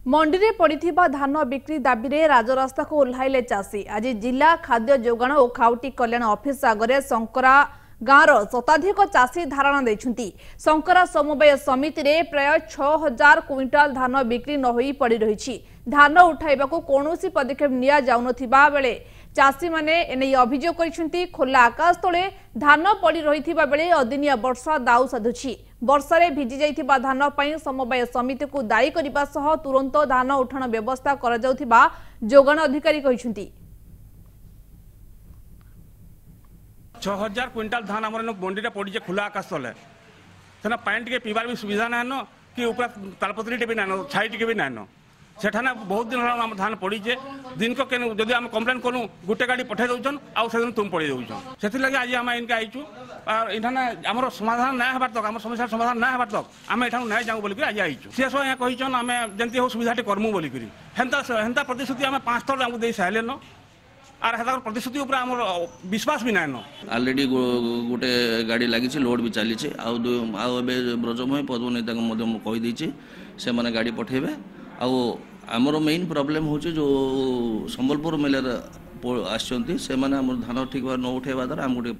मंडी में पड़िथिबा धान बिक्री दाबी रे राजरास्ता को ओह्लाइले चाषी। आज जिला खाद्य जोगाण और खाउटी कल्याण ऑफिस आगे शंकरा गाँवर शताधिक चाषी धारणा देछुंती। शंकरा समवाय समिति रे प्राय 6000 क्विंटाल धान बिक्री न होई पड़ी रही। धान उठाइबाकू कौनसी पदक्षेप निया जाउनथिबा बेले चाषी माने एने अभियोग करिसुंती। खोला आकाश तले धान पड़ी रहिथिबा बेले अदिनिया वर्षा दाउ साधुछि। वर्षारे भिजी जाइथिबा धान पई समवाय समिति को दायी करिबा सह तुरंत धान उठाण व्यवस्था करा जाउथिबा जोगाण अधिकारी कहिसुंती। 6000 क्विंटाल धान आम मंडी में पड़ी खुला आकाश तले सेना पानी टे पीबार भी सुविधा ना न कि ऊपर तालपत्री टे भी ना छाई टे भी ना सेठाने बहुत दिन आम धान पड़ीचे दिन को जदि आम कम्प्लेन करूँ गोटे गाड़ी पठे दौन आउ से तुम पड़े दौन से लगे आज आम इनके आईचु इठाने आम समाधान ना हबार तक आम समस्या समाधान ना हबार तक आम एठा ना जाऊँ बोलिक आज आईचु सी यहाँ कहीचन आम जमी हो सुविधा करमु बोलिक हेन्ता प्रतिश्रुति आम 5 थर आमको दे सारे न आर हेतार प्रतिश्रुति ऊपर आम विश्वास भी ना ऑलरेडी गोटे गाड़ी लगी लोड भी चली ब्रजमय पद्मनी कहीदे से मैंने गाड़ी पठेबे आमर मेन प्रोब्लेम हूँ जो संबलपुर मेलार आसर से धान ठीक भाव न उठेबा द्वारा आम गोटे